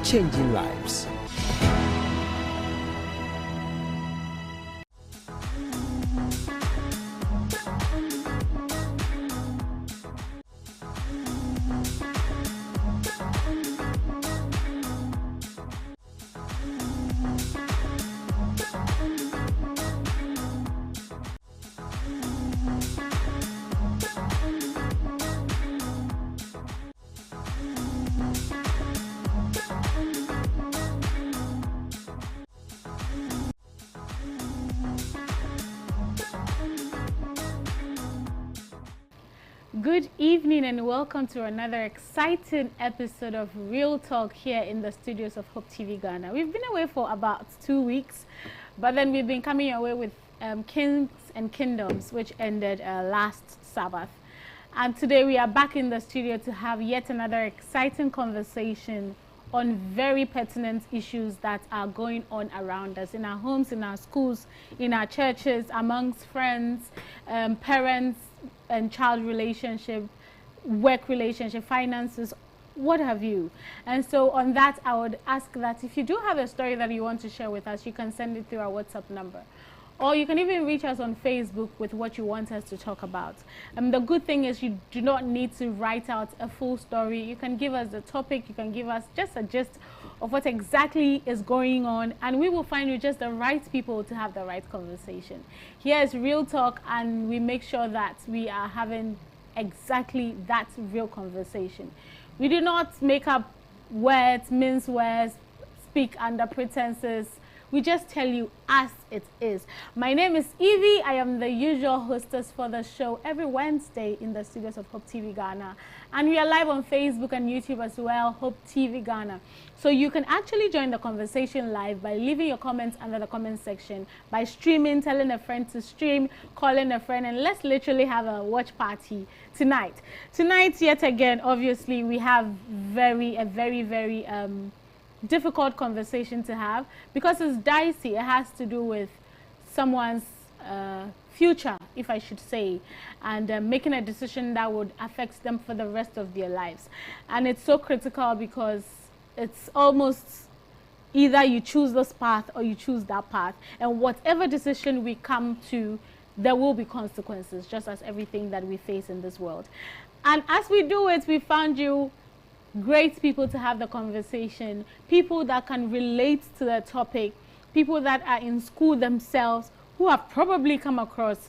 changing lives. Good evening and welcome to another exciting episode of Real Talk here in the studios of Hope TV Ghana. We've been away for about 2 weeks, but then we've been coming your way with Kings and Kingdoms, which ended last Sabbath. And today we are back in the studio to have yet another exciting conversation on very pertinent issues that are going on around us, in our homes, in our schools, in our churches, amongst friends, parents and child relationship, work relationship, finances, what have you. And so on that, I would ask that if you do have a story that you want to share with us, you can send it through our WhatsApp number. Or you can even reach us on Facebook with what you want us to talk about. The good thing is you do not need to write out a full story. You can give us the topic, you can give us just a gist of what exactly is going on, and we will find you just the right people to have the right conversation. Here is Real Talk, and we make sure that we are having exactly that real conversation. We do not make up words, mince words, speak under pretenses. We just tell you as it is. My name is Evie. I am the usual hostess for the show every Wednesday in the studios of Hope TV Ghana. And we are live on Facebook and YouTube as well, Hope TV Ghana. So you can actually join the conversation live by leaving your comments under the comment section, by streaming, telling a friend to stream, calling a friend, and let's literally have a watch party tonight. Tonight, yet again, obviously, we have a very difficult conversation to have because it's dicey. It has to do with someone's future, if I should say, and making a decision that would affect them for the rest of their lives. And it's so critical because it's almost either you choose this path or you choose that path, and whatever decision we come to, there will be consequences, just as everything that we face in this world. And as we do it, we found you great people to have the conversation, people that can relate to the topic, people that are in school themselves who have probably come across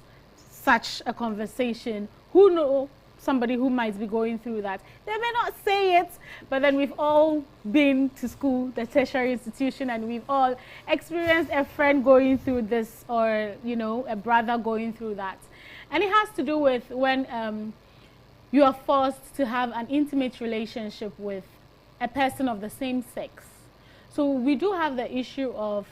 such a conversation, who know somebody who might be going through that. They may not say it, but then we've all been to school, the tertiary institution, and we've all experienced a friend going through this, or a brother going through that. And it has to do with when you are forced to have an intimate relationship with a person of the same sex. So we do have the issue of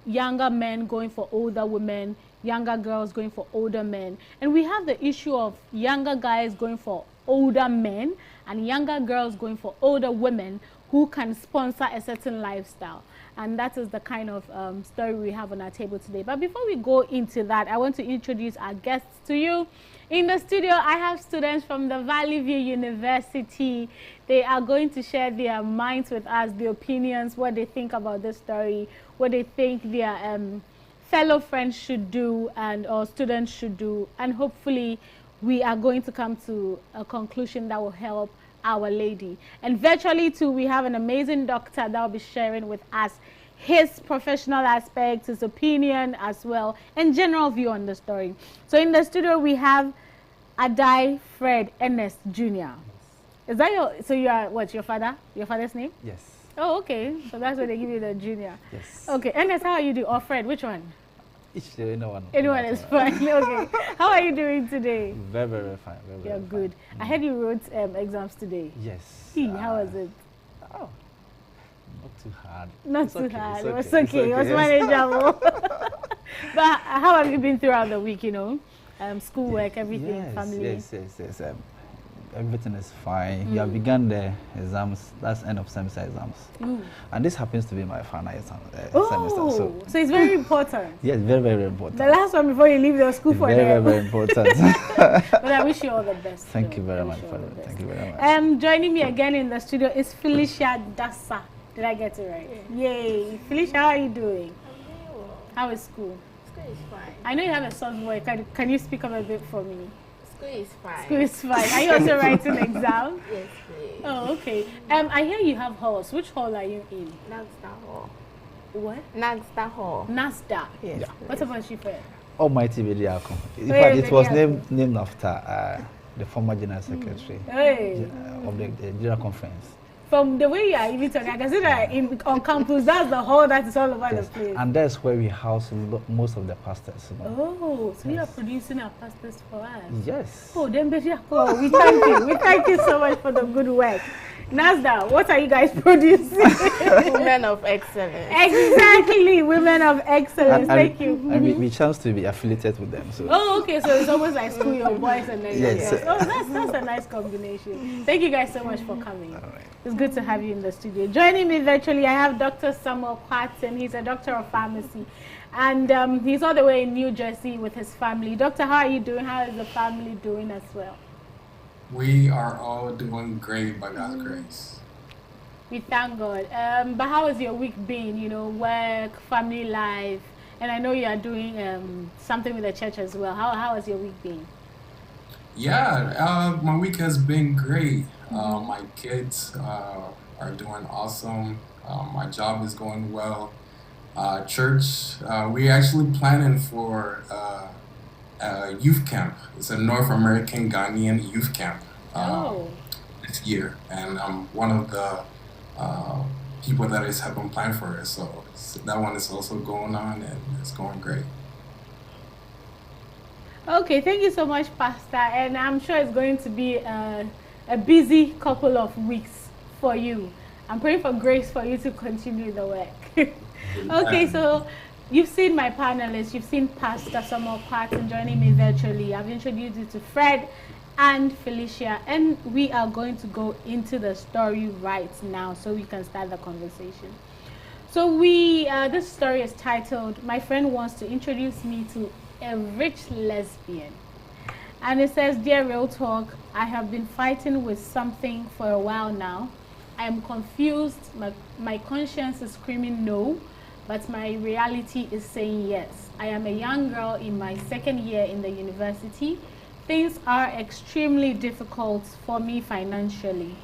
younger men going for older women, younger girls going for older men. And we have the issue of younger guys going for older men and younger girls going for older women who can sponsor a certain lifestyle. And that is the kind of story we have on our table today. But before we go into that, I want to introduce our guests to you. In the studio, I have students from the Valley View University. They are going to share their minds with us, their opinions, what they think about this story, what they think their fellow friends should do or students should do. And hopefully, we are going to come to a conclusion that will help Our Lady. And virtually, too, we have an amazing doctor that will be sharing with us his professional aspects, his opinion as well, and general view on the story. So in the studio, we have Adai Fred Ernest Jr. Is that so you are, what, your father's name? Yes. Oh, okay. So that's why they give you the junior. Yes. Okay. Ernest, how are you doing? Or Fred, which one? Anyone. Anyone is fine. Okay. How are you doing today? Very, very fine. You're good. Fine. I heard you wrote exams today. Yes. How was it? Oh, not too hard. Not too hard. It was okay. It was manageable. But how have you been throughout the week, schoolwork, everything, family? Yes. Everything is fine. You have begun the exams, that's end of semester exams. And this happens to be my final semester. So it's very important. Yes, very, very important. The last one before you leave your school for very, very important. But I wish you all the best. Thank you very much for that. Thank you very much. Joining me again in the studio is Felicia Dasa. Did I get it right? Yeah. Yay. Felicia, how are you doing? I'm doing well. How is school? School is fine. I know you have a soft voice. Can you speak up a bit for me? School is fine. School is fine. Are you also writing exams? Yes, please. Oh, okay. I hear you have halls. Which hall are you in? Nagsta Hall. What? Nagsta Hall. NASDAQ. Yes. Yeah. What about Shifa? Almighty Bediako. In Hey, fact, it was Bediako. named after the former general secretary Hey. of the general conference. From the way you are even talking, I can see that on campus, that's the hall that is all over Yes. the place. And that's where we house most of the pastors. You know. Oh, so you are Yes. producing our pastors for us. Yes. Oh, then Bediako, we thank you. We thank you so much for the good work. NASDAQ, what are you guys producing? Women of excellence. Exactly, women of excellence. Thank you. And we chance to be affiliated with them. So. Oh, okay. So it's almost like school your boys and then Yes. your girls. Oh, that's a nice combination. Thank you guys so much for coming. All right. It's good to have you in the studio. Joining me virtually, I have Dr. Samuel Quatson. He's a doctor of pharmacy, and he's all the way in New Jersey with his family. Doctor, how are you doing? How is the family doing as well? We are all doing great by God's grace. We thank God. But how has your week been? You know, work, family life, and I know you are doing something with the church as well. How has your week been? Yeah, my week has been great. My kids are doing awesome. My job is going well. Church, we're actually planning for a youth camp. It's a North American Ghanaian youth camp this year, and I'm one of the people that is helping plan for it. So that one is also going on, and it's going great. Okay, thank you so much, Pastor. And I'm sure it's going to be a busy couple of weeks for you. I'm praying for grace for you to continue the work. Okay, so you've seen my panelists. You've seen Pastor Samuel Quatson joining me virtually. I've introduced you to Fred and Felicia, and we are going to go into the story right now so we can start the conversation. So this story is titled, "My Friend Wants to Introduce Me to a Rich Lesbian." And it says, "Dear Real Talk, I have been fighting with something for a while now. I am confused. My conscience is screaming no, but my reality is saying yes. I am a young girl in my second year in the university. Things are extremely difficult for me financially.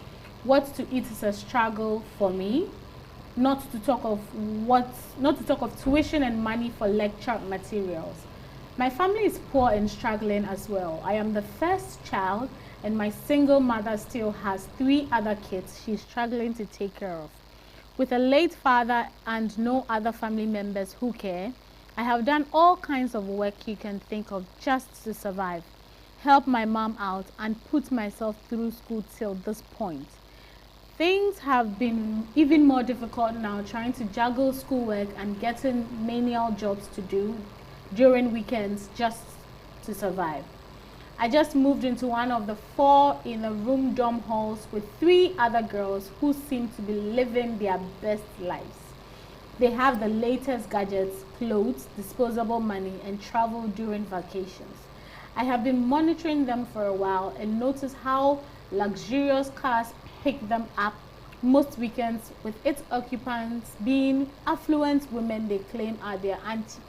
What to eat is a struggle for me. Not to talk of tuition and money for lecture materials. My family is poor and struggling as well. I am the first child, and my single mother still has 3 other kids she's struggling to take care of. With a late father and no other family members who care, I have done all kinds of work you can think of just to survive, help my mom out, and put myself through school till this point. Things have been even more difficult now, trying to juggle schoolwork and getting menial jobs to do during weekends just to survive. I just moved into one of the 4 in a room dorm halls with 3 other girls who seem to be living their best lives. They have the latest gadgets, clothes, disposable money, and travel during vacations. I have been monitoring them for a while and noticed how luxurious cars pick them up most weekends, with its occupants being affluent women they claim are their aunties.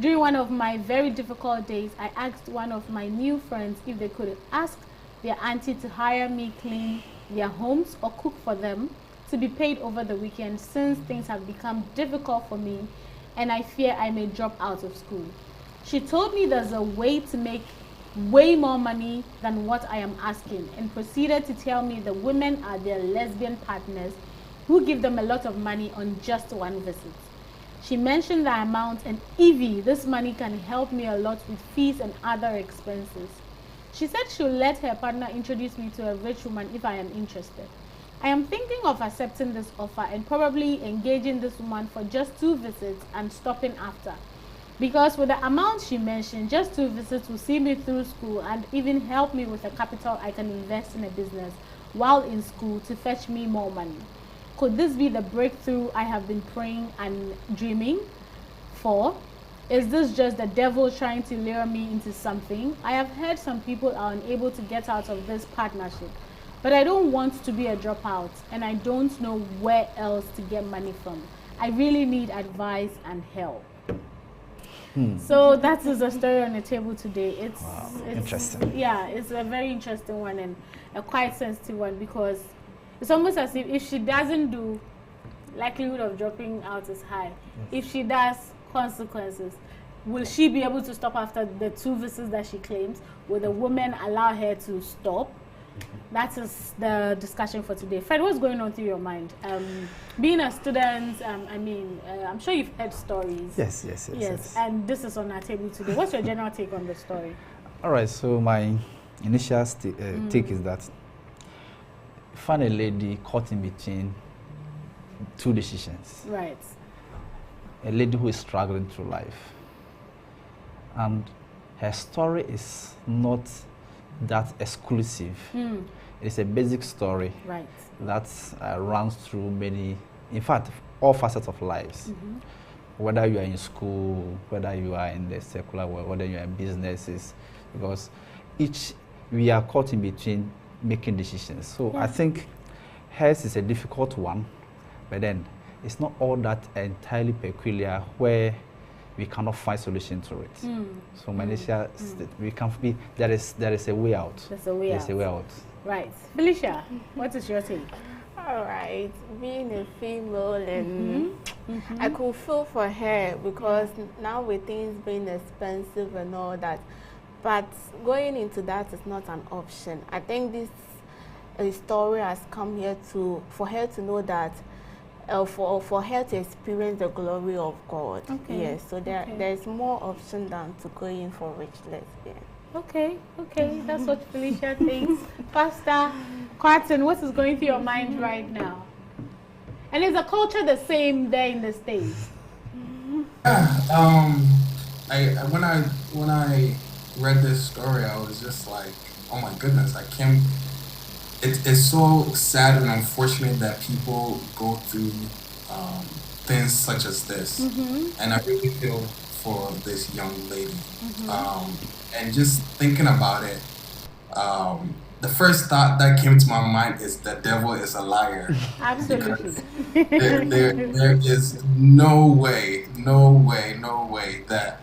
During one of my very difficult days, I asked one of my new friends if they could ask their auntie to hire me clean their homes or cook for them to be paid over the weekend, since things have become difficult for me and I fear I may drop out of school. She told me there's a way to make way more money than what I am asking, and proceeded to tell me the women are their lesbian partners who give them a lot of money on just one visit. She mentioned the amount, and Evie, this money can help me a lot with fees and other expenses. She said she'll let her partner introduce me to a rich woman if I am interested. I am thinking of accepting this offer and probably engaging this woman for just 2 visits and stopping after. Because with the amount she mentioned, just 2 visits will see me through school and even help me with a capital I can invest in a business while in school to fetch me more money. Could this be the breakthrough I have been praying and dreaming for? Is this just the devil trying to lure me into something? I have heard some people are unable to get out of this partnership. but I don't want to be a dropout and I don't know where else to get money from. I really need advice and help. So that is the story on the table today. It's interesting. Yeah, it's a very interesting one and a quite sensitive one, because it's almost as if she doesn't do, likelihood of dropping out is high. If she does, consequences. Will she be able to stop after the 2 visits that she claims? Will the woman allow her to stop? That is the discussion for today. Fred, what's going on through your mind? Being a student, I'm sure you've heard stories. Yes. And this is on our table today. What's your general take on the story? All right, so my initial take is that find a lady caught in between 2 decisions. Right. A lady who is struggling through life. And her story is not that exclusive. It's a basic story that runs through many, in fact, all facets of lives. Whether you are in school, whether you are in the secular world, whether you are in businesses, because we are caught in between making decisions. So I think hers is a difficult one, but then it's not all that entirely peculiar where we cannot find solution to it. So my initial we can be there is a way out. There's a way out. Right. Felicia, what is your take? All right, being a female, and I could feel for her, because now with things being expensive and all that, but going into that is not an option. I think this story has come here for her to know that, for her to experience the glory of God. Yes, so there's more option than to go in for rich lesbian. Okay, that's what Felicia thinks. Pastor Quarton, what is going through your mind right now? And is the culture the same there in the States? When I read this story, I was just like, oh my goodness, I can't. It's so sad and unfortunate that people go through things such as this, and I really feel for this young lady. And just thinking about it, the first thought that came to my mind is the devil is a liar. Absolutely. There is no way that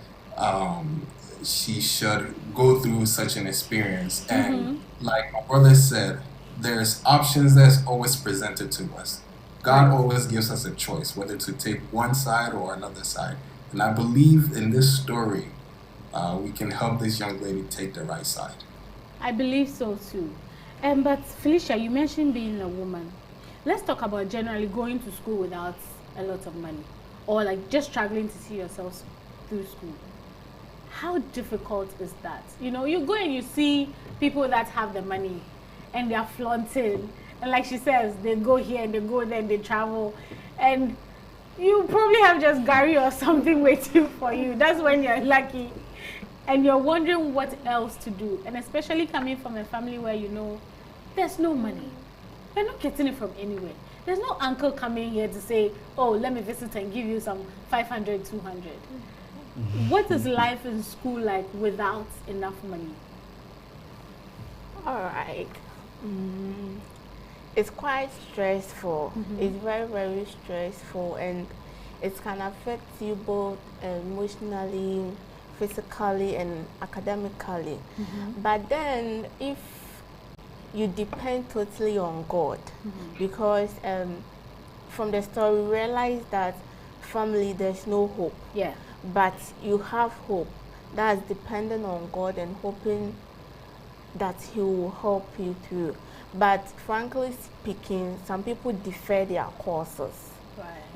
she should go through such an experience. And like my brother said, there's options that's always presented to us. God always gives us a choice, whether to take one side or another side. And I believe in this story, we can help this young lady take the right side. I believe so too. But Felicia, you mentioned being a woman. Let's talk about generally going to school without a lot of money, or like just struggling to see yourselves through school. How difficult is that? You know, you go and you see people that have the money and they are flaunting, and like she says, they go here and they go there and they travel, and you probably have just Gary or something waiting for you. That's when you're lucky. And you're wondering what else to do. And especially coming from a family where you know there's no money. You're not getting it from anywhere. There's no uncle coming here to say, oh, let me visit and give you some 500, 200. What is life in school like without enough money? All right. It's quite stressful. It's very, very stressful, and it can affect you both emotionally, physically, and academically. But then if you depend totally on God, because from the story we realize that family there's no hope, but you have hope that's dependent on God and hoping that He will help you through. But frankly speaking, some people defer their courses,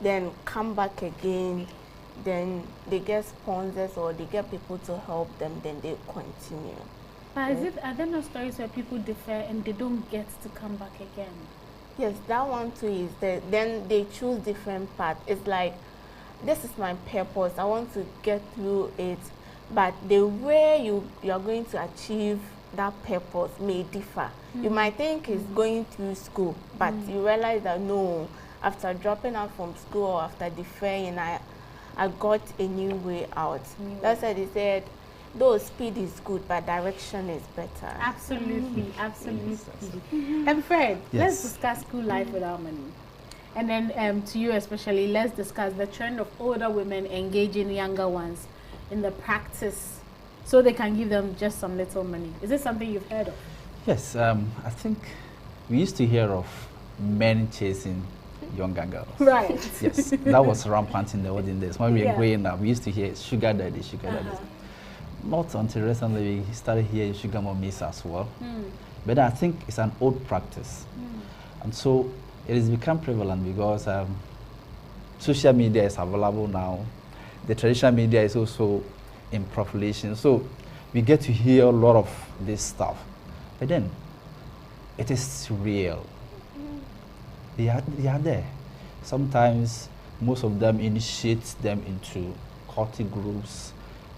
then come back again, then they get sponsors or they get people to help them, then they continue. But are there no stories where people defer and they don't get to come back again? Yes, that one too is that then they choose different paths. It's like, this is my purpose, I want to get through it, but the way you are going to achieve that purpose may differ. You might think it's going through school, but you realize that no, after dropping out from school or after deferring, I got a new way out. That's why they said though speed is good, but direction is better. Absolutely, absolutely. And Fred, let's discuss school life without money. And then to you especially, let's discuss the trend of older women engaging younger ones in the practice so they can give them just some little money. Is this something you've heard of? Yes, I think we used to hear of men chasing younger girls. Right. Yes, that was rampant in the olden days. When we were growing up, we used to hear sugar daddy, sugar daddy. Not until recently we started hearing sugar mummies as well. But I think it's an old practice. And so it has become prevalent because social media is available now. The traditional media is also in proliferation. So we get to hear a lot of this stuff. But then it is real. They are there. Sometimes most of them initiate them into cultic groups,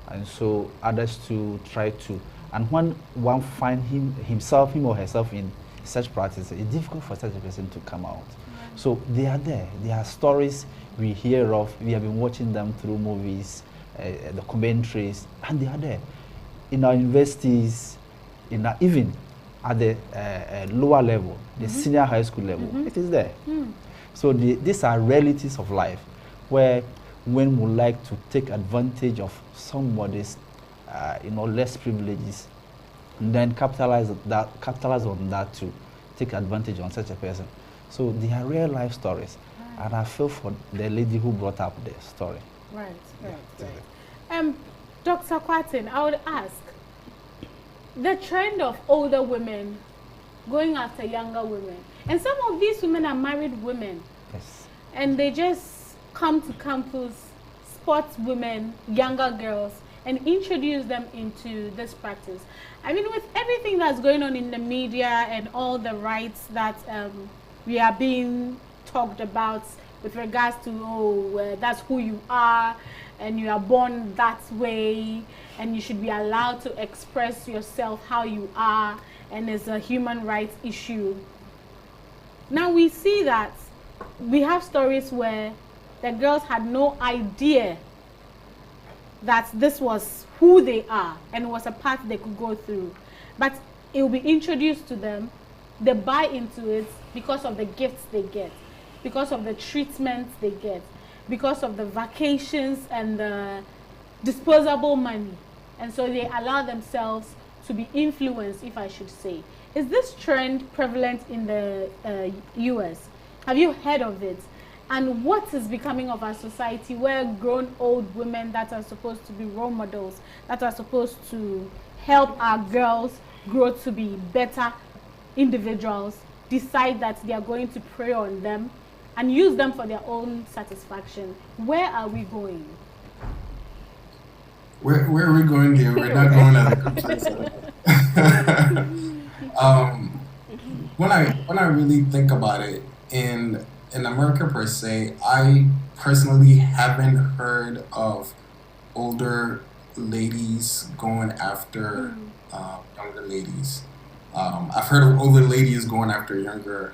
and so others to try to. And when one finds him or herself in such practice, it's difficult for such a person to come out. So they are there. There are stories we hear of. We have been watching them through movies, documentaries, and they are there. In our universities, even at the lower level, the senior high school level, it is there. So these are realities of life where women would like to take advantage of somebody's less privileges and then capitalize on that to take advantage on such a person. So they are real life stories. And I feel for the lady who brought up the story. Right. Dr. Kwatin, I would ask, the trend of older women going after younger women, and some of these women are married women. Yes. And they just come to campus, spot women, younger girls, and introduce them into this practice. I mean, with everything that's going on in the media and all the rights that we are being talked about with regards to, that's who you are, and you are born that way, and you should be allowed to express yourself how you are, and it's a human rights issue. Now we see that we have stories where the girls had no idea that this was who they are and was a path they could go through. But it will be introduced to them, they buy into it because of the gifts they get, because of the treatments they get, because of the vacations and the disposable money. And so they allow themselves to be influenced, if I should say. Is this trend prevalent in the US? Have you heard of it? And what is becoming of our society where grown old women that are supposed to be role models, that are supposed to help our girls grow to be better individuals, decide that they are going to prey on them and use them for their own satisfaction? Where are we going? Where are we going there? We're not going at a good place. When I really think about it, in America per se, I personally haven't heard of older ladies going after younger ladies. I've heard of older ladies going after younger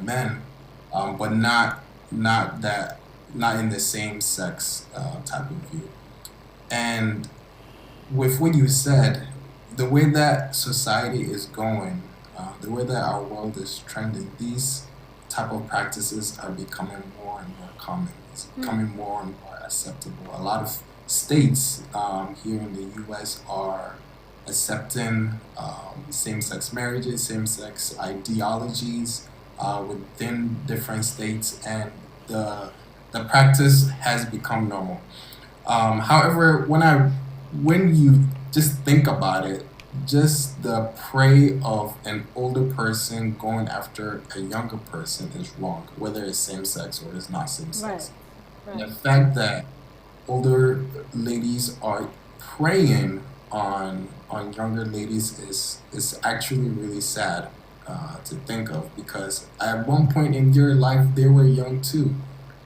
men, but not in the same sex type of view. And with what you said, the way that society is going, the way that our world is trending, these type of practices are becoming more and more common. It's becoming more and more acceptable. A lot of states here in the U.S. are accepting same-sex marriages, same-sex ideologies within different states, and the practice has become normal. However, when you just think about it, just the prey of an older person going after a younger person is wrong, whether it's same sex or it's not same sex. Right. The fact that older ladies are preying on younger ladies is actually really sad to think of, because at one point in your life they were young too.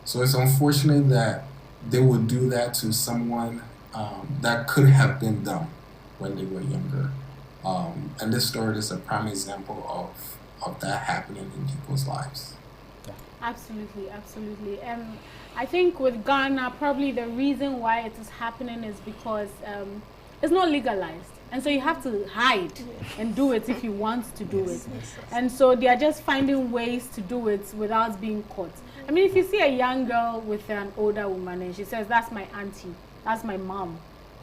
So it's unfortunate that they would do that to someone that could have been them when they were younger. And this story is a prime example of that happening in people's lives. Absolutely, absolutely. I think with Ghana, probably the reason why it is happening is because it's not legalized. And so you have to hide and do it if you want to do it. And so they are just finding ways to do it without being caught. I mean, if you see a young girl with an older woman and she says, that's my auntie, that's my mom,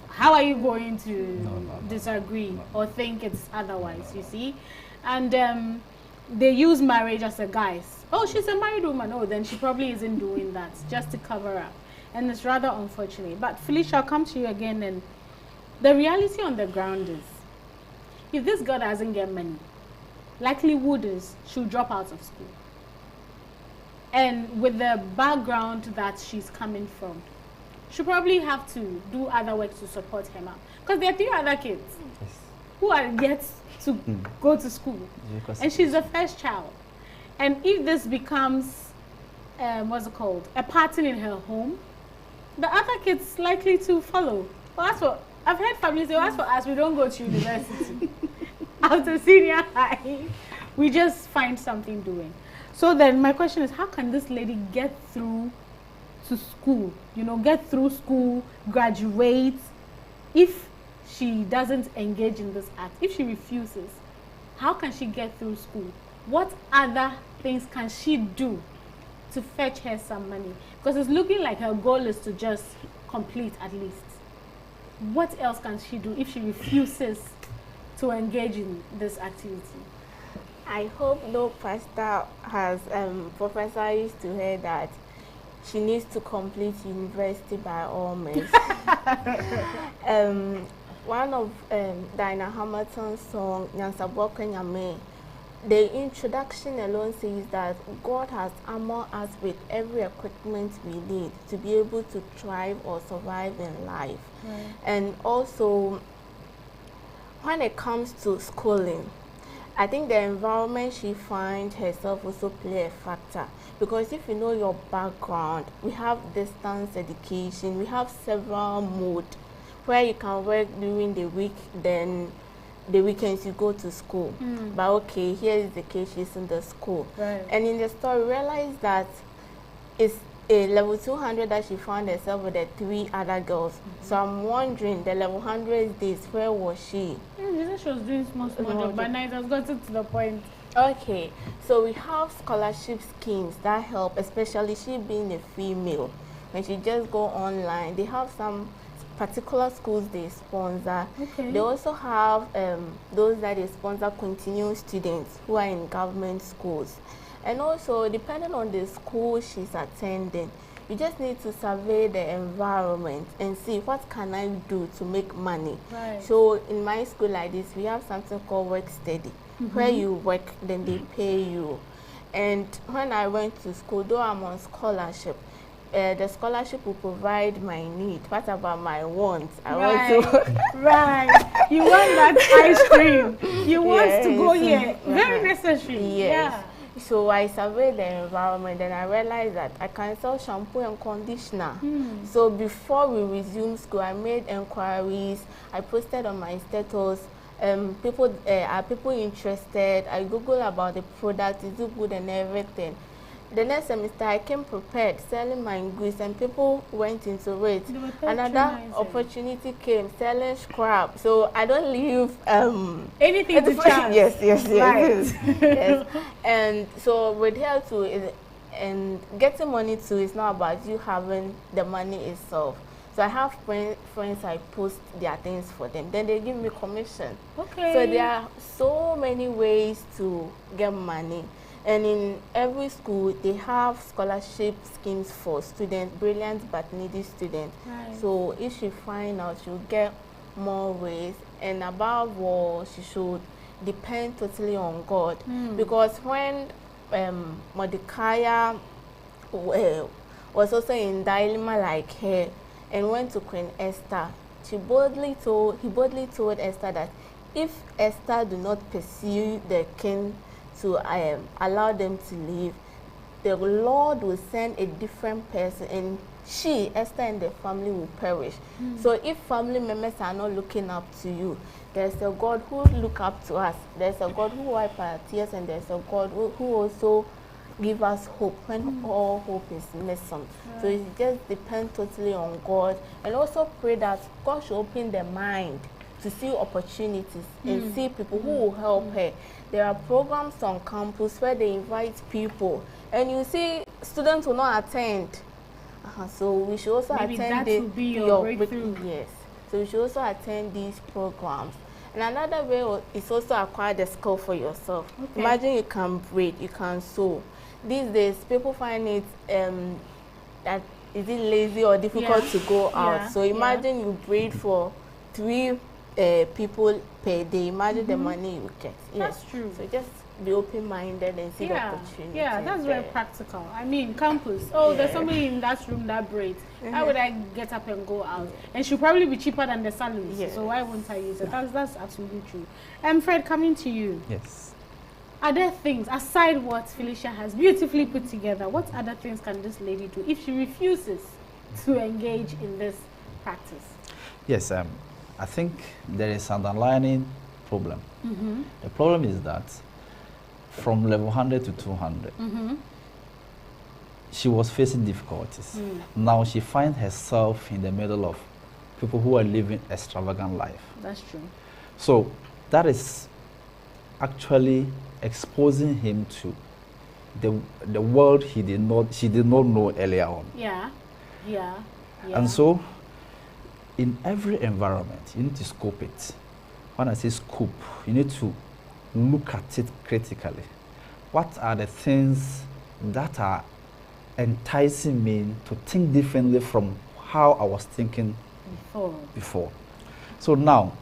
how are you going to disagree or think it's otherwise, you see? And they use marriage as a guise. Oh, she's a married woman. Oh, then she probably isn't doing that just to cover up. And it's rather unfortunate. But Felicia, I'll come to you again. And the reality on the ground is, if this girl doesn't get money, likelihood is she'll drop out of school. And with the background that she's coming from, she'll probably have to do other work to support her mom. Because there are 3 other kids who are yet to go to school. And she's the first child. And if this becomes, what's it called, a pattern in her home, the other kids likely to follow. Well, as for, I've heard families say, as for us, we don't go to university. After senior high, we just find something doing. So then my question is, how can this lady get through to school? You know, get through school, graduate, if she doesn't engage in this act, if she refuses, how can she get through school? What other things can she do to fetch her some money? Because it's looking like her goal is to just complete at least. What else can she do if she refuses to engage in this activity? I hope no pastor has prophesied to her that she needs to complete university by all means. One of Dinah Hamilton's song, Nyansabwa Nyame, the introduction alone says that God has armored us with every equipment we need to be able to thrive or survive in life. Right. And also, when it comes to schooling, I think the environment she finds herself also play a factor. Because if you know your background, we have distance education, we have several modes where you can work during the week, then the weekends you go to school. But okay, here is the case, she's in the school. Right. And in the story, realize that it's a level 200 that she found herself with the 3 other girls. So I'm wondering, the level 100 days, where was she? She was doing small job, but now it has gotten to the point. Okay, so we have scholarship schemes that help, especially she being a female. When she just go online, they have some particular schools they sponsor. Okay. They also have those that they sponsor continuing students who are in government schools. And also, depending on the school she's attending, you just need to survey the environment and see what can I do to make money. Right. So in my school like this, we have something called work study, where you work, then they pay you. And when I went to school, though I'm on scholarship, the scholarship will provide my need. What about my wants? I want to right. You want that ice cream. You want to go here. Very necessary. Yes. Yeah. So I surveyed the environment and I realized that I can sell shampoo and conditioner. So before we resumed school, I made inquiries. I posted on my status. Are people interested? I Googled about the product, is it good and everything. The next semester, I came prepared, selling my goods, and people went into it. Another opportunity came, selling scrap. So I don't leave anything to chance. Yes. Right. Yes. And so with her too, and getting money too is not about you having the money itself. So I have friends I post their things for them. Then they give me commission. Okay. So there are so many ways to get money. And in every school, they have scholarship schemes for students, brilliant but needy students. Right. So if she find out, she'll get more ways. And above all, she should depend totally on God. Because when Mordecai was also in dilemma like her and went to Queen Esther, he boldly told Esther that if Esther do not pursue the king to allow them to leave, the Lord will send a different person, and she, Esther, and the family will perish. So if family members are not looking up to you, there's a God who look up to us. There's a God who wipe our tears, and there's a God who also give us hope when all hope is missing. So it just depends totally on God, and also pray that God should open the mind to see opportunities and see people who will help her. There are programs on campus where they invite people, and you see students will not attend. So we should also Maybe attend that will be your breakthrough. Yes. So you should also attend these programs. And another way is also acquire the skill for yourself. Okay. Imagine you can braid, you can sew. These days, people find it that is it lazy or difficult to go out. So imagine you braid for 3 people per day. Imagine the money you get. Yes. That's true. So just be open-minded and see the opportunity. Yeah, that's very practical. I mean, campus. Oh, there's somebody in that room that braids. How would I get up and go out? And she'll probably be cheaper than the salons. So why won't I use it? That's absolutely true. Fred, coming to you. Yes. Are there things, aside what Felicia has beautifully put together, what other things can this lady do if she refuses to engage in this practice? Yes, I think there is an underlying problem. The problem is that from level 100 to 200, she was facing difficulties. Now she finds herself in the middle of people who are living extravagant life. That's true. So that is actually exposing him to the world she did not know earlier on. And so in every environment, you need to scope it. When I say scope, you need to look at it critically. What are the things that are enticing me to think differently from how I was thinking before? So now,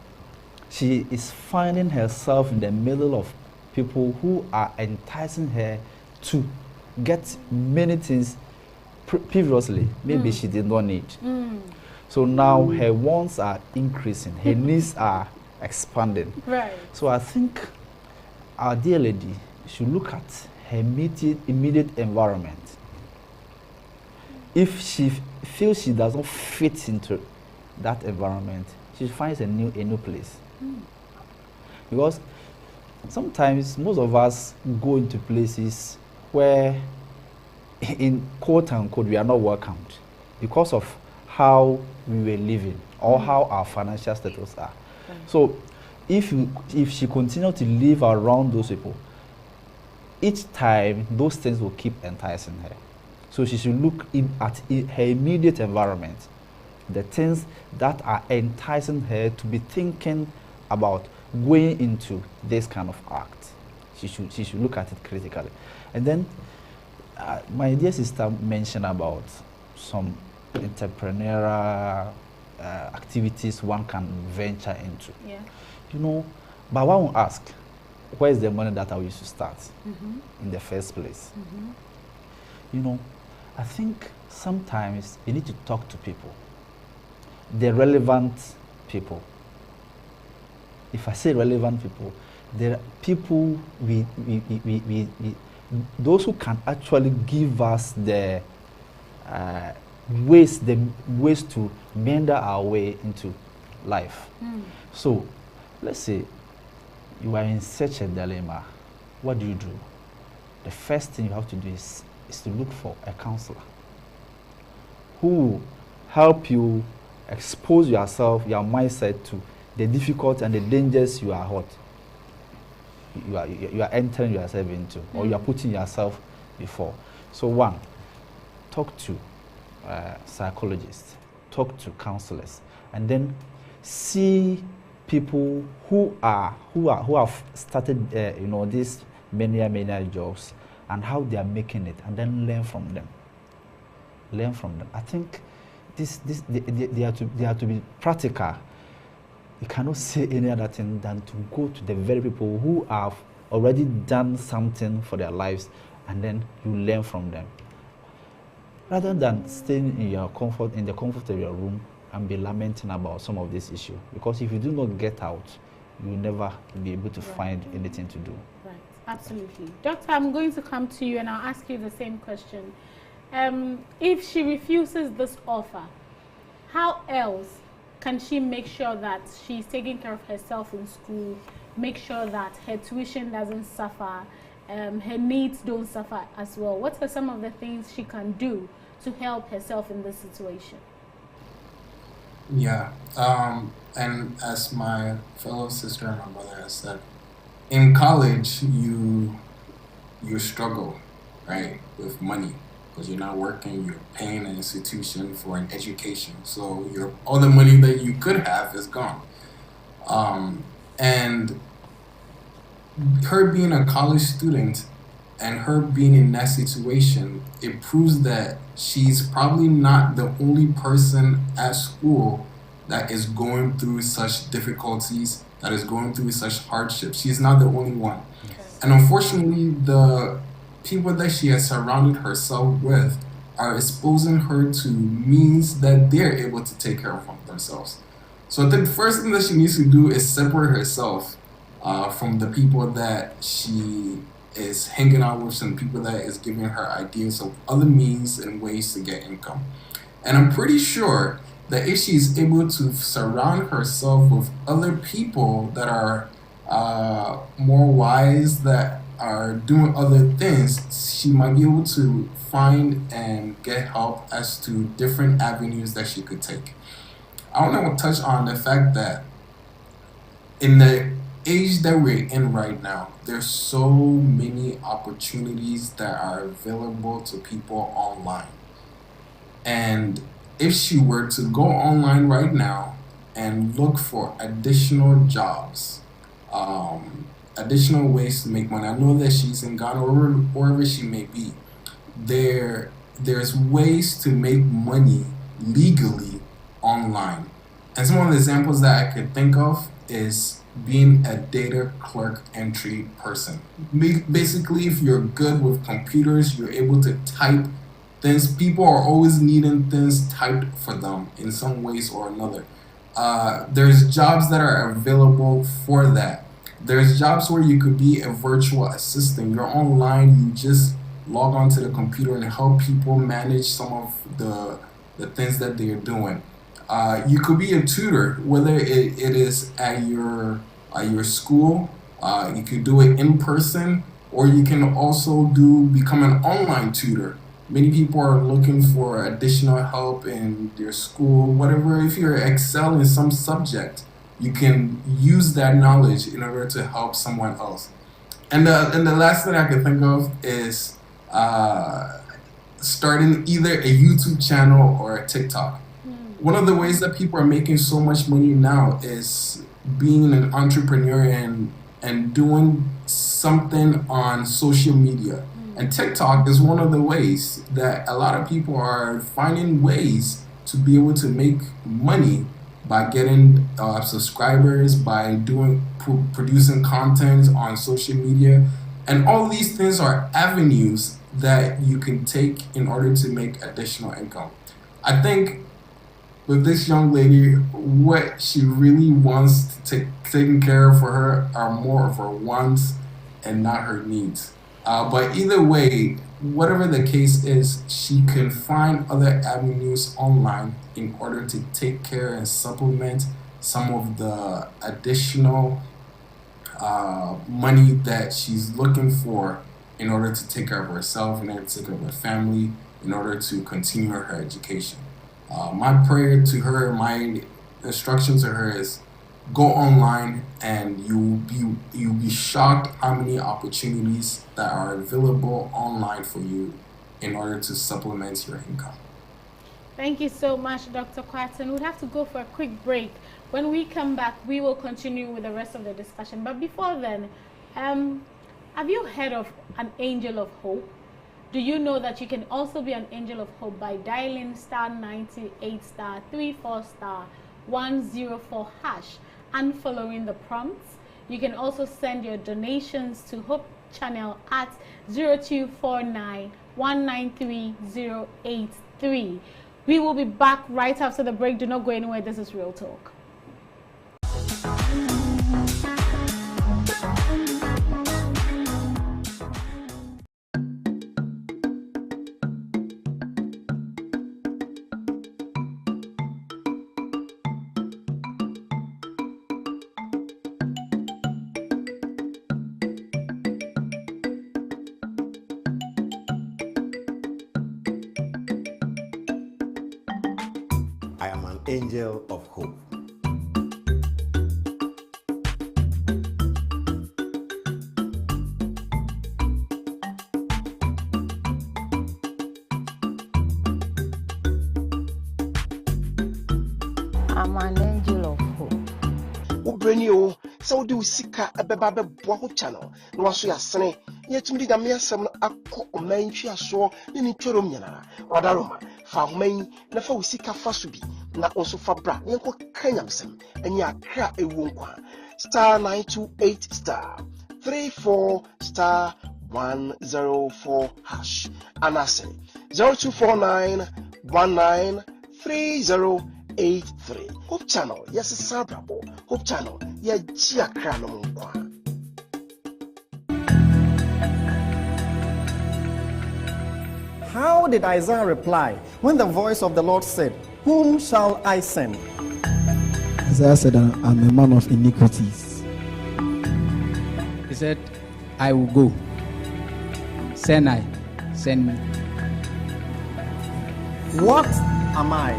she is finding herself in the middle of people who are enticing her to get many things previously maybe she did not need. So now her wants are increasing, her needs are expanding. So I think our dear lady should look at her immediate environment. If she feels she doesn't fit into that environment, she finds a new place. Because sometimes most of us go into places where, in quote unquote, we are not welcomed because of how we were living or how our financial status are. So if she continues to live around those people, each time those things will keep enticing her. So she should look at her immediate environment, the things that are enticing her to be thinking about going into this kind of act. She should look at it critically. And then my dear sister mentioned about some entrepreneurial activities one can venture into. You know, but one will ask, where is the money that I used to start in the first place? You know, I think sometimes you need to talk to people, the relevant people. If I say relevant people, there are people those who can actually give us the ways to meander our way into life. So let's say you are in such a dilemma. What do? The first thing you have to do is to look for a counselor who will help you expose yourself, your mindset to the difficulty and the dangers you are entering yourself into, or you are putting yourself before. So one, talk to psychologists, talk to counselors, and then see people who have started these many jobs and how they are making it, and then learn from them. I think they have to be practical. You cannot say any other thing than to go to the very people who have already done something for their lives, and then you learn from them, rather than staying in the comfort of your room and be lamenting about some of this issue. Because if you do not get out, you will never be able to find anything to do. Right, absolutely. Doctor, I'm going to come to you and I'll ask you the same question. If she refuses this offer, how else can she make sure that she's taking care of herself in school, make sure that her tuition doesn't suffer, her needs don't suffer as well? What are some of the things she can do to help herself in this situation? Yeah. And as my fellow sister and my brother has said, in college you struggle, right, with money because you're not working, you're paying an institution for an education. So your all the money that you could have is gone. And her being a college student and her being in that situation, it proves that she's probably not the only person at school that is going through such difficulties, that is going through such hardships. She's not the only one. And unfortunately, the people that she has surrounded herself with are exposing her to means that they're able to take care of themselves. So I think the first thing that she needs to do is separate herself from the people that she is hanging out with, some people that is giving her ideas of other means and ways to get income. And I'm pretty sure that if she's able to surround herself with other people that are more wise, that are doing other things, she might be able to find and get help as to different avenues that she could take. I want to touch on the fact that in the age that we're in right now, there's so many opportunities that are available to people online. And if she were to go online right now and look for additional jobs, additional ways to make money, I know that she's in Ghana or wherever she may be, there's ways to make money legally online. And some of the examples that I could think of is being a data clerk entry person. Basically, if you're good with computers, you're able to type things. People are always needing things typed for them in some ways or another. There's jobs that are available for that. There's jobs where you could be a virtual assistant. You're online, you just log onto the computer and help people manage some of the things that they're doing. You could be a tutor, whether it is at your school. You could do it in person, or you can also become an online tutor. Many people are looking for additional help in their school, whatever. If you excel in some subject, you can use that knowledge in order to help someone else. And the last thing I can think of is starting either a YouTube channel or a TikTok. One of the ways that people are making so much money now is being an entrepreneur and doing something on social media. And TikTok is one of the ways that a lot of people are finding ways to be able to make money by getting subscribers, by producing content on social media. And all these things are avenues that you can take in order to make additional income. I think with this young lady, what she really wants taken care of for her are more of her wants and not her needs. But either way, whatever the case is, she can find other avenues online in order to take care and supplement some of the additional money that she's looking for in order to take care of herself, in order to take care of her family, in order to continue her education. My prayer to her, my instruction to her is go online and you'll be shocked how many opportunities that are available online for you in order to supplement your income. Thank you so much, Dr. Kwarteng. We'll have to go for a quick break. When we come back, we will continue with the rest of the discussion. But before then, have you heard of an angel of hope? Do you know that you can also be an angel of hope by dialing *98 *34 *104# and following the prompts? You can also send your donations to Hope Channel at 0249 193 083. We will be back right after the break. Do not go anywhere. This is Real Talk. I am an angel of hope. I'm an angel of hope. Ubrenio, so do Sika a Baba Boho channel. No one so ya sene, yet me the mere some a cock main she saw in Choromiana, Wadaroma, Farmain, Nafa Sika Fasubi, not also for Bra, Yanko Kanyamsem, and ya cra a wonka. Star 928 star 34 star 104 hash. And I say 0249 193083. Hope channel, yes, it's Sabrabo. Hope channel, yeah, Gia Cranom. How did Isaiah reply when the voice of the Lord said, "Whom shall I send?" Isaiah said, I'm a man of iniquities. He said, I will go. Send me. What am I?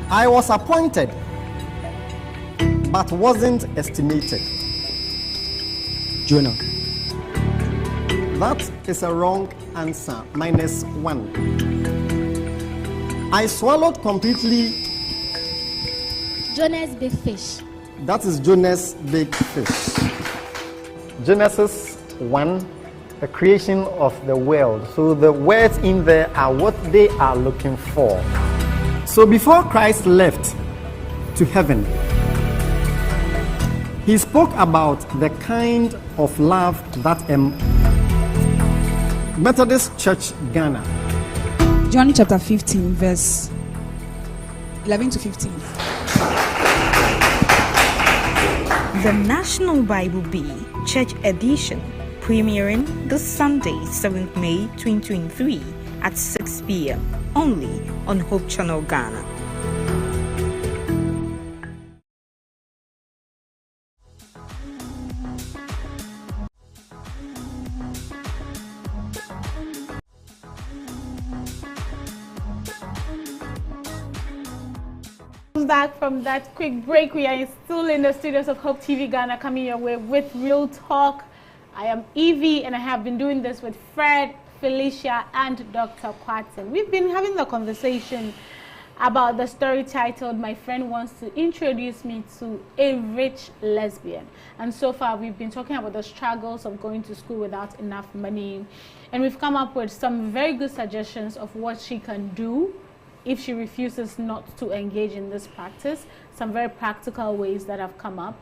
I was appointed, but wasn't estimated. Jonah. That is a wrong answer. -1. I swallowed completely. Jonah's big fish. That is Jonah's big fish. Genesis 1, the creation of the world. So the words in there are what they are looking for. So before Christ left to heaven, he spoke about the kind of love that Methodist Church Ghana. John chapter 15, verse 11 to 15. The National Bible Bee Church Edition, premiering this Sunday, 7th May 2023 at 6 p.m. only on Hope Channel Ghana. Back from that quick break, we are still in the studios of Hope TV Ghana, coming your way with Real Talk. I am Evie, and I have been doing this with Fred, Felicia, and Dr. Quatin. We've been having the conversation about the story titled "My Friend Wants to Introduce Me to a Rich Lesbian." And so far, we've been talking about the struggles of going to school without enough money, and we've come up with some very good suggestions of what she can do if she refuses not to engage in this practice, some very practical ways that have come up.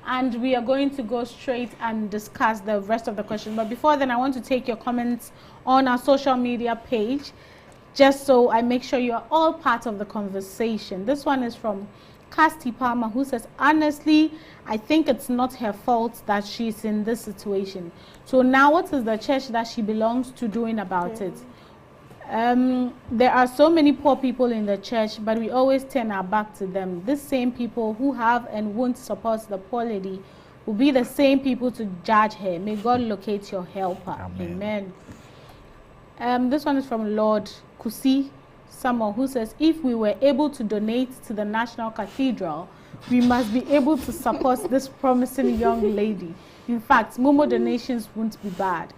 And we are going to go straight and discuss the rest of the question. But before then, I want to take your comments on our social media page, just so I make sure you are all part of the conversation. This one is from Casti Palmer, who says, honestly, I think it's not her fault that she's in this situation. So now what is the church that she belongs to doing about it? There are so many poor people in the church, but we always turn our back to them. These same people who have and won't support the poor lady will be the same people to judge her. May God locate your helper. Amen. This one is from Lord Kusi, someone who says, if we were able to donate to the National Cathedral, we must be able to support this promising young lady. In fact, Momo donations won't be bad.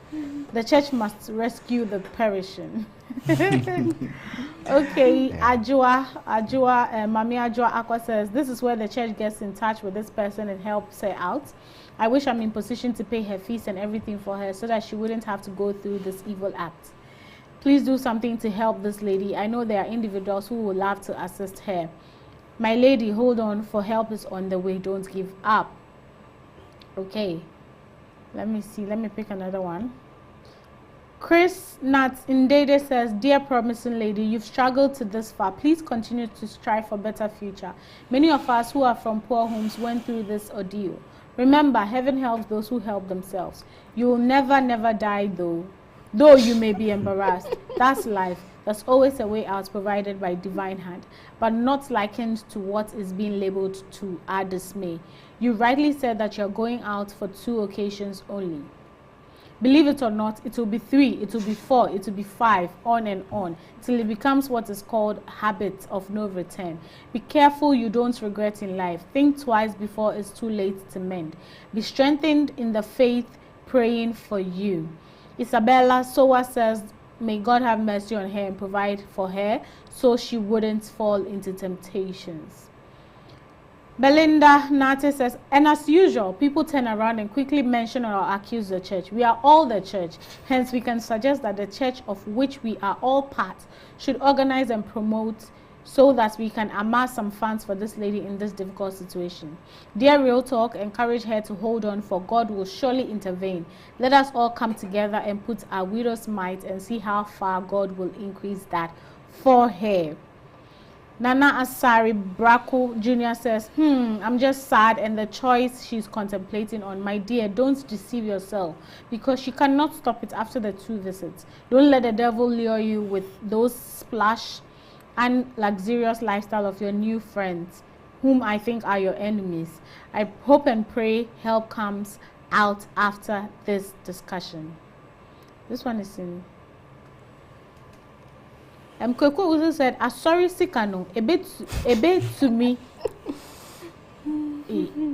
The church must rescue the perishing. Okay, Mami Ajua Aqua says, this is where the church gets in touch with this person and helps her out. I wish I'm in position to pay her fees and everything for her so that she wouldn't have to go through this evil act. Please do something to help this lady. I know there are individuals who would love to assist her. My lady, hold on, for help is on the way. Don't give up. Okay. Let me see. Let me pick another one. Chris Nats Indede says, dear promising lady, you've struggled to this far. Please continue to strive for better future. Many of us who are from poor homes went through this ordeal. Remember, heaven helps those who help themselves. You will never die though you may be embarrassed. That's life. There's always a way out provided by divine hand, but not likened to what is being labeled to our dismay. You rightly said that you're going out for 2 occasions only. Believe it or not, it will be 3, it will be 4, it will be 5, on and on, till it becomes what is called habit of no return. Be careful you don't regret in life. Think twice before it's too late to mend. Be strengthened in the faith, praying for you. Isabella Sowa says, may God have mercy on her and provide for her so she wouldn't fall into temptations. Belinda Nate says, and as usual, people turn around and quickly mention or accuse the church. We are all the church. Hence, we can suggest that the church of which we are all part should organize and promote so that we can amass some funds for this lady in this difficult situation. Dear Real Talk, encourage her to hold on, for God will surely intervene. Let us all come together and put our widow's might and see how far God will increase that for her. Nana Asari Braco Jr. says, I'm just sad and the choice she's contemplating on. My dear, don't deceive yourself because she cannot stop it after the 2 visits. Don't let the devil lure you with those splash and luxurious lifestyle of your new friends, whom I think are your enemies. I hope and pray help comes out after this discussion. This one is in... Kweko also said, sorry, Sikano, a bit to me,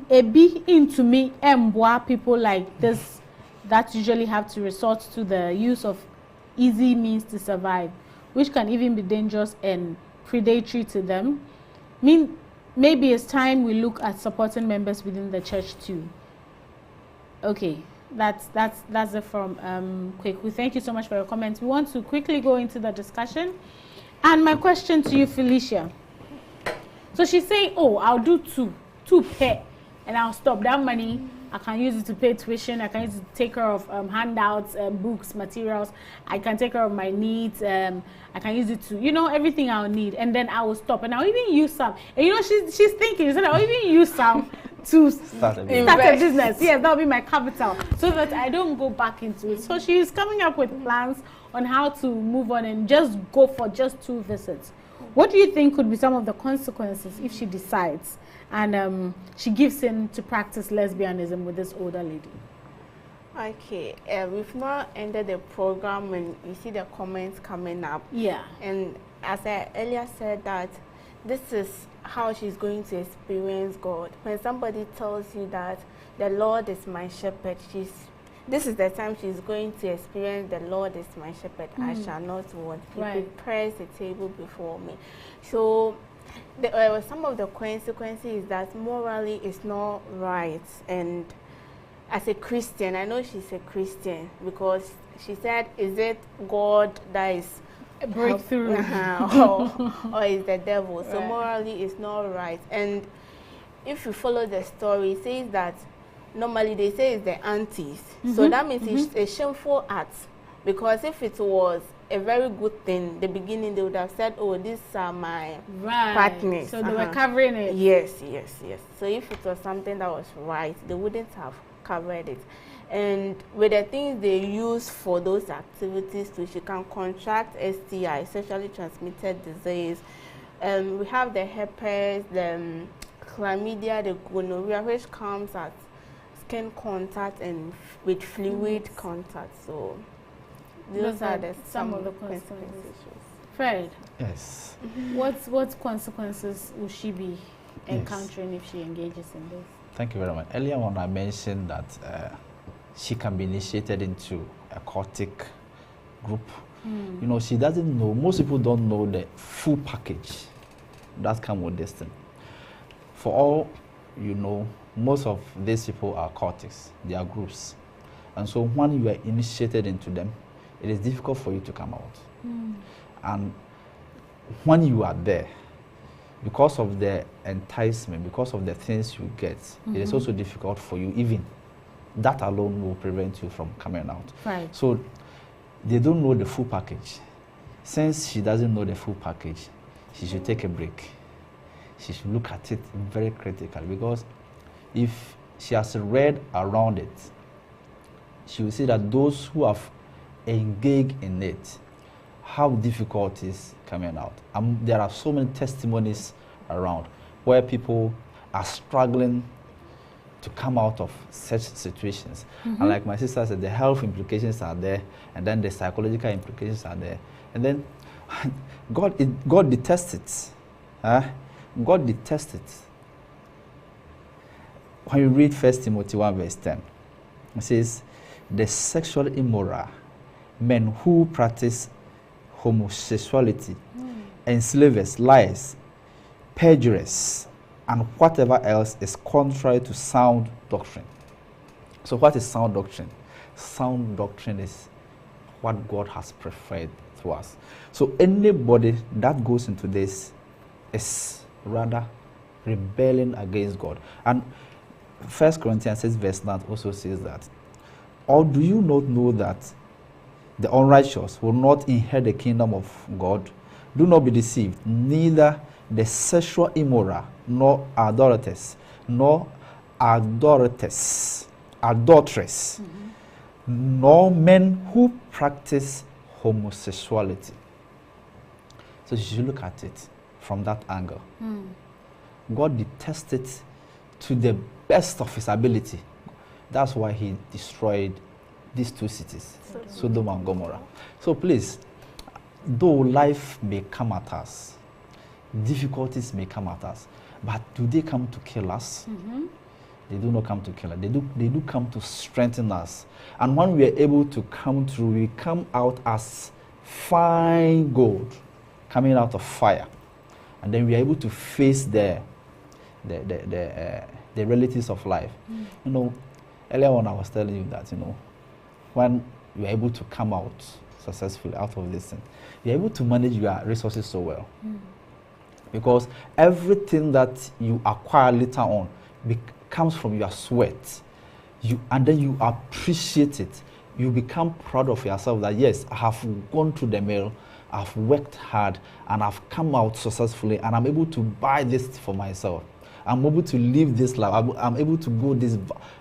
a bit into me, and people like this that usually have to resort to the use of easy means to survive, which can even be dangerous and predatory to them. Maybe it's time we look at supporting members within the church too. Okay. That's it from Kweku. Thank you so much for your comments. We want to quickly go into the discussion. And my question to you, Felicia. So she's saying, oh, I'll do two pay, and I'll stop that money. I can use it to pay tuition. I can use it to take care of handouts, books, materials. I can take care of my needs. I can use it to, everything I'll need. And then I will stop. And I'll even use some. And she's thinking, so I'll even use some to start a business. Yes, that'll be my capital, so that I don't go back into it. So she's coming up with plans on how to move on and just go for just 2 visits. What do you think could be some of the consequences if she decides and she gives in to practice lesbianism with this older lady? Okay, we've not ended the program when you see the comments coming up. Yeah. And as I earlier said, that this is how she's going to experience God. When somebody tells you that the Lord is my shepherd, this is the time she's going to experience the Lord is my shepherd. I shall not want. He prepares a table before me. So some of the consequences is that morally it's not right. And as a Christian, I know she's a Christian because she said, is it God that is a breakthrough or is the devil? So morally it's not right. And if you follow the story, it says that normally they say it's the aunties. So that means it's a shameful act, because if it was a very good thing, the beginning they would have said, oh, these are my partners. So they were covering it. Yes. So if it was something that was right, they wouldn't have covered it. And with the things they use for those activities too, she can contract STI, sexually transmitted disease. We have the herpes, the chlamydia, the gonorrhea, which comes at skin contact and with fluid contact. So those are some of the consequences. Fred? Yes. What consequences will she be encountering if she engages in this? Thank you very much. Earlier on I mentioned that she can be initiated into a cultic group. She doesn't know, most people don't know the full package that comes with this thing. For all you know, most of these people are cultics, they are groups. And so when you are initiated into them, it is difficult for you to come out. And when you are there, because of the enticement, because of the things you get, it is also difficult for you. Even that alone will prevent you from coming out. Right. So they don't know the full package. Since she doesn't know the full package, she should take a break. She should look at it very critically, because if she has read around it, she will see that those who have engaged in it, how difficult it is coming out. There are so many testimonies around where people are struggling to come out of such situations. And like my sister said, the health implications are there, and then the psychological implications are there. And then God detests it. God detests it. When you read 1 Timothy 1 verse 10, it says, the sexually immoral, men who practice homosexuality, enslavers, liars, perjurers, and whatever else is contrary to sound doctrine. So what is sound doctrine? Sound doctrine is what God has preferred to us. So anybody that goes into this is rather rebelling against God. And 1 Corinthians 6 verse 9 also says that, or do you not know that the unrighteous will not inherit the kingdom of God? Do not be deceived. Neither the sexual immoral, nor adulteress, nor adulteress, nor men who practice homosexuality. So you should look at it from that angle. God detests it to the best of his ability. That's why he destroyed these two cities, Sodom and Gomorrah. So please, though life may come at us, difficulties may come at us, but do they come to kill us? They do not come to kill us. They do come to strengthen us. And when we are able to come through, we come out as fine gold coming out of fire. And then we are able to face the realities of life. You know, earlier on I was telling you that, you know, when you are able to come out successfully out of this thing, you're able to manage your resources so well. Because everything that you acquire later on comes from your sweat. And then you appreciate it. You become proud of yourself that, yes, I have gone through the mill, I've worked hard, and I've come out successfully, and I'm able to buy this for myself. I'm able to live this life. I'm able to go this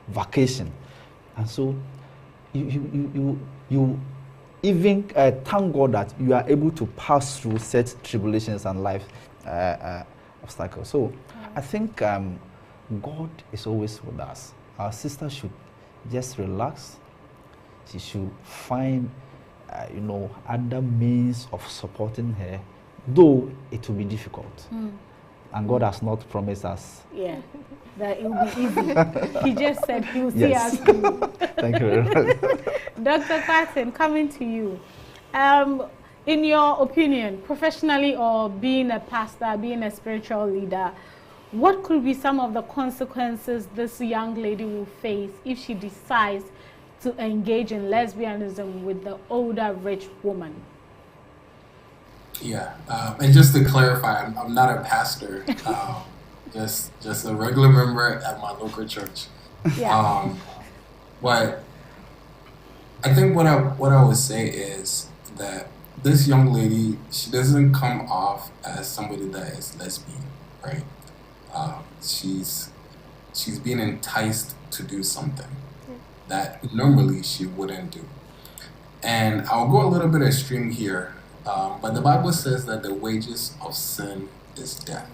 vacation. And so you even thank God that you are able to pass through such tribulations and life obstacles. So I think God is always with us. Our sister should just relax. She should find other means of supporting her, though it will be difficult. And God has not promised us. Yeah, that it will be easy. He just said he will see us through. Thank you very much. Dr. Patton, coming to you. In your opinion, professionally or being a pastor, being a spiritual leader, what could be some of the consequences this young lady will face if she decides to engage in lesbianism with the older rich woman? Yeah, and just to clarify, I'm not a pastor, just a regular member at my local church. Yeah. But I think what I would say is that this young lady, she doesn't come off as somebody that is lesbian, right? She's being enticed to do something that normally she wouldn't do. And I'll go a little bit extreme here. But the Bible says that the wages of sin is death.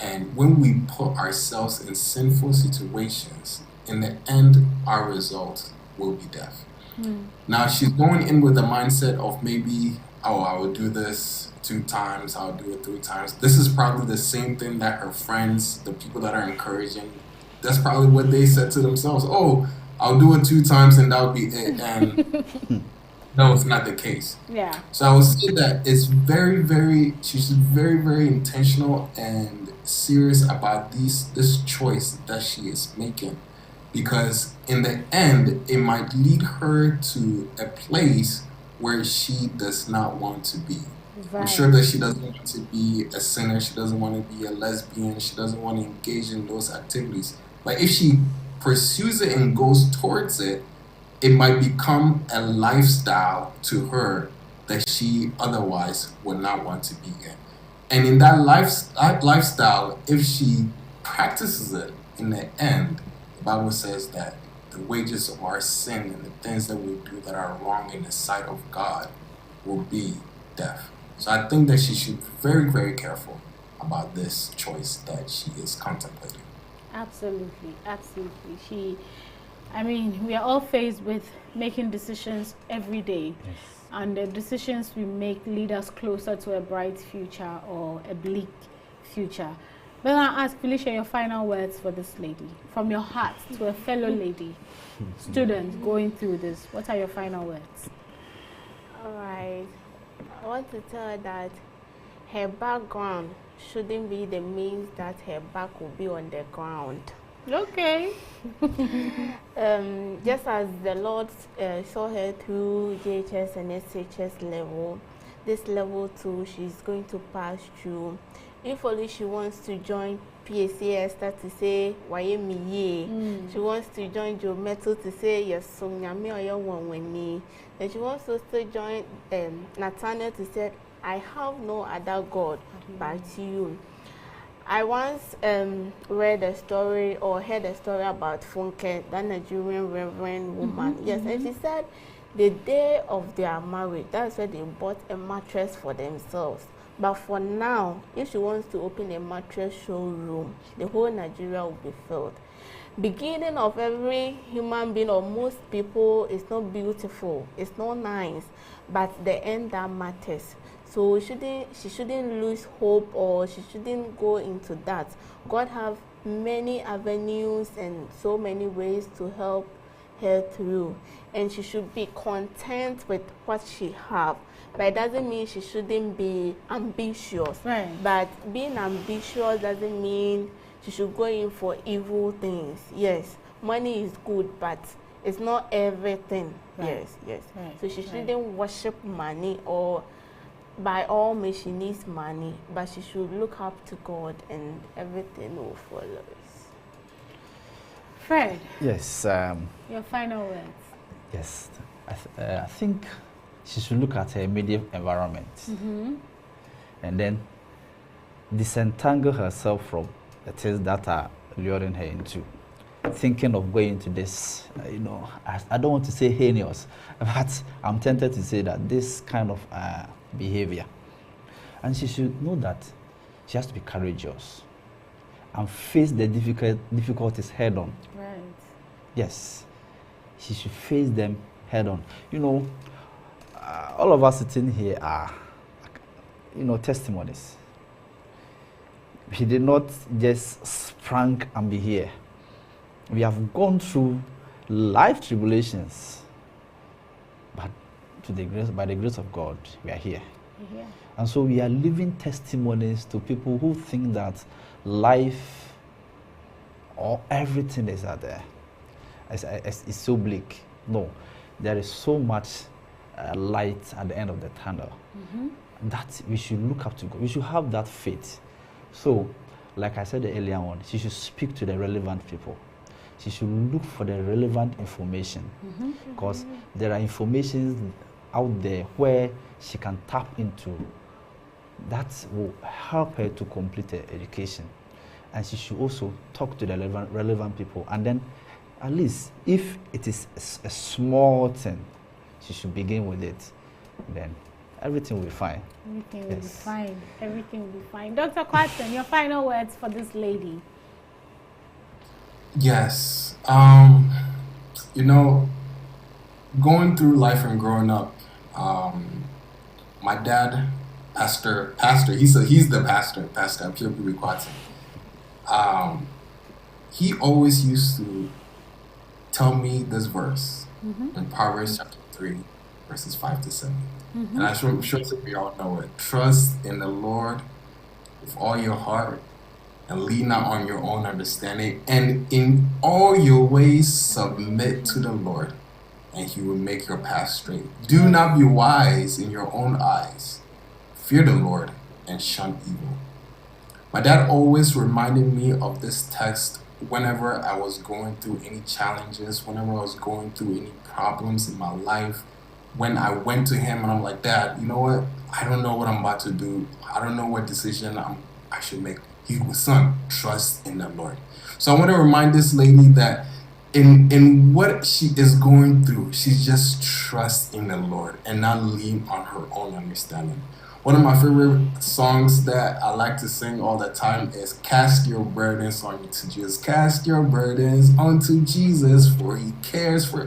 And when we put ourselves in sinful situations, in the end, our result will be death. Now, she's going in with the mindset of maybe, I will do this 2 times, I'll do it 3 times. This is probably the same thing that her friends, the people that are encouraging, that's probably what they said to themselves. Oh, I'll do it 2 times and that'll be it. And no, it's not the case. Yeah. So I would say that it's she's very, very intentional and serious about this choice that she is making. Because in the end, it might lead her to a place where she does not want to be. Right. I'm sure that she doesn't want to be a sinner. She doesn't want to be a lesbian. She doesn't want to engage in those activities. But if she pursues it and goes towards it, it might become a lifestyle to her that she otherwise would not want to be in. And in that lifestyle, if she practices it in the end, the Bible says that the wages of our sin and the things that we do that are wrong in the sight of God will be death. So I think that she should be very, very careful about this choice that she is contemplating. Absolutely, absolutely. We are all faced with making decisions every day. Yes. And the decisions we make lead us closer to a bright future or a bleak future. But I'll ask Felicia your final words for this lady, from your heart to a fellow lady, student going through this. What are your final words? All right. I want to tell her that her background shouldn't be the means that her back will be on the ground. Okay. Just as the Lord saw her through JHS and SHS level, this level 2 she's going to pass through. If only she wants to join PACS to say why me she wants to join Joe Metal to say yes so nyame oyo wonweni. Then she wants to still join Nathaniel to say I have no other God but you. I once read a story or heard a story about Funke, that Nigerian reverend woman. Yes, and she said the day of their marriage, that's where they bought a mattress for themselves. But for now, if she wants to open a mattress showroom, the whole Nigeria will be filled. Beginning of every human being or most people is not beautiful, it's not nice, but the end that matters. So she shouldn't lose hope or she shouldn't go into that. God have many avenues and so many ways to help her through. And she should be content with what she have. But it doesn't mean she shouldn't be ambitious. Right. But being ambitious doesn't mean she should go in for evil things. Yes, money is good, but it's not everything. Right. Yes. Right. So she shouldn't worship money or by all means she needs money, but she should look up to God and everything will follow. Fred. Yes. Your final words. Yes. I think she should look at her immediate environment and then disentangle herself from the things that are luring her into thinking of going into this, I don't want to say heinous, but I'm tempted to say that this kind of behavior. And she should know that she has to be courageous and face the difficulties head on. Right. Yes, she should face them head on. All of us sitting here are, testimonies. We did not just sprang and be here. We have gone through life tribulations, but by the grace of God, we are here. Yeah. And so we are living testimonies to people who think that life or everything is out there. It's so bleak. No, there is so much light at the end of the tunnel. That we should look up to God. We should have that faith. So, like I said earlier on, she should speak to the relevant people. She should look for the relevant information because there are informations out there where she can tap into that will help her to complete her education. And she should also talk to the relevant people. And then, at least, if it is a small thing, she should begin with it. Then everything will be fine. Everything will be fine. Everything will be fine. Dr. Quatson, your final words for this lady. Yes. Going through life and growing up, my dad, pastor, he's the pastor Apio Quatson. He always used to tell me this verse in Proverbs chapter 3, verses 5 to 7. And I'm sure that we all know it. Trust in the Lord with all your heart and lean not on your own understanding. And in all your ways submit to the Lord, and he will make your path straight. Do not be wise in your own eyes. Fear the Lord and shun evil. My dad always reminded me of this text whenever I was going through any challenges, whenever I was going through any problems in my life. When I went to him and I'm like, Dad, you know what? I don't know what I'm about to do. I don't know what decision I should make. He was, son, trust in the Lord. So I want to remind this lady that in what she is going through, she just trust in the Lord and not lean on her own understanding. One of my favorite songs that I like to sing all the time is Cast Your Burdens onto Jesus. Cast your burdens onto Jesus, for he cares for,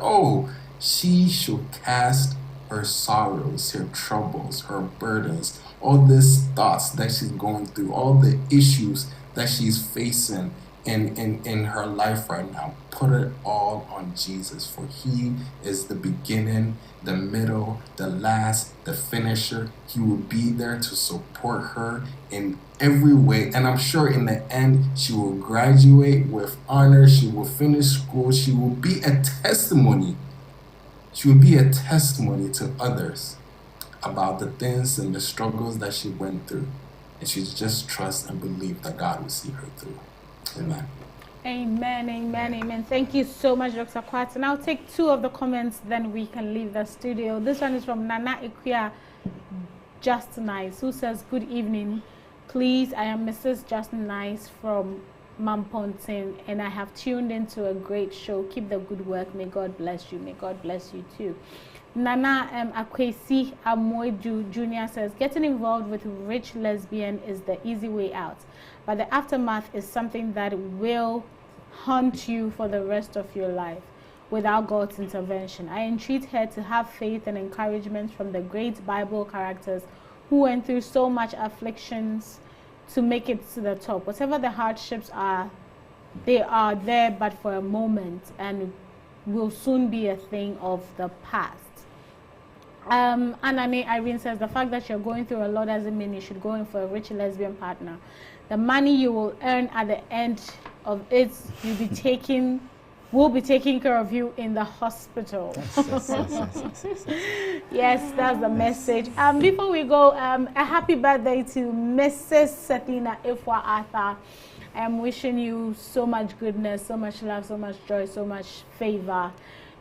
she shall cast her sorrows, her troubles, her burdens, all these thoughts that she's going through, all the issues that she's facing in her life right now. Put it all on Jesus, for he is the beginning, the middle, the last, the finisher. He will be there to support her in every way. And I'm sure in the end, she will graduate with honor. She will finish school. She will be a testimony. She will be a testimony to others about the things and the struggles that she went through. And she just trust and believe that God will see her through. Amen. Amen, amen, amen. Thank you so much, Dr. Kwat. And I'll take 2 of the comments, then we can leave the studio. This one is from Nana Ikuya Just Nice, who says, good evening. Please, I am Mrs. Just Nice from Mampontin, and I have tuned into a great show. Keep the good work. May God bless you. May God bless you too. Nana Akwesi Amoidu Jr. says, getting involved with rich lesbian is the easy way out, but the aftermath is something that will haunt you for the rest of your life without God's intervention. I entreat her to have faith and encouragement from the great Bible characters who went through so much afflictions to make it to the top. Whatever the hardships are, they are there but for a moment and will soon be a thing of the past. Anane Irene says, the fact that you're going through a lot doesn't mean you should go in for a rich lesbian partner. The money you will earn at the end of it will be taking care of you in the hospital. Yes, that's the message. Before we go, a happy birthday to Mrs. Satina Ifwa Arthur. I am wishing you so much goodness, so much love, so much joy, so much favor.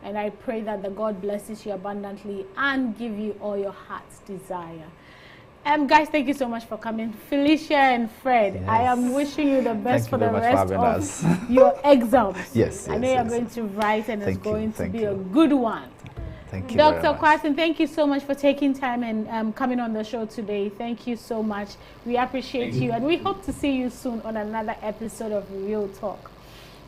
And I pray that the God blesses you abundantly and give you all your heart's desire. Guys, thank you so much for coming. Felicia and Fred, yes. I am wishing you the best for the rest of your exams. Yes, I know you're going to write and it's going to be a good one. Thank you, Dr. Kwarton, thank you so much for taking time and coming on the show today. Thank you so much. We appreciate you and we hope to see you soon on another episode of Real Talk.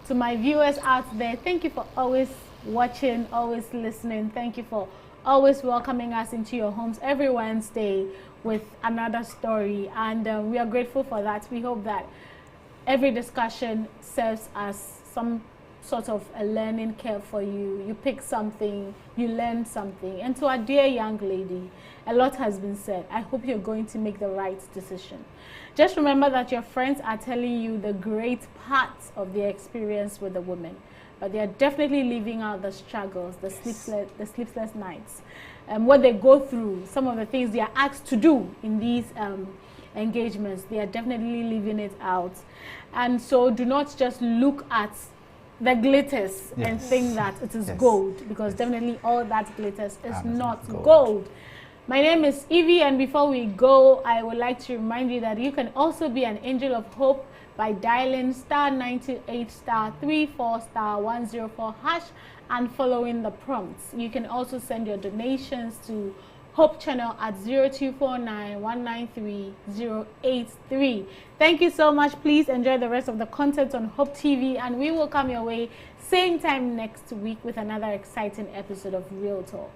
To my viewers out there, thank you for always watching, always listening. Thank you for always welcoming us into your homes every Wednesday with another story, and we are grateful for that. We hope that every discussion serves as some sort of a learning curve for you. You pick something, you learn something. And to our dear young lady, a lot has been said. I hope you're going to make the right decision. Just remember that your friends are telling you the great parts of their experience with the woman, but they are definitely leaving out the struggles, the sleepless nights, what they go through, some of the things they are asked to do in these engagements. They are definitely leaving it out. And so do not just look at the glitters and think that it is gold, because definitely all that glitters is not gold. My name is Evie, and before we go, I would like to remind you that you can also be an angel of hope by dialing *98 *34 *104# and following the prompts. You can also send your donations to Hope Channel at 0249 193 083. Thank you so much. Please enjoy the rest of the content on Hope TV, and we will come your way same time next week with another exciting episode of Real Talk.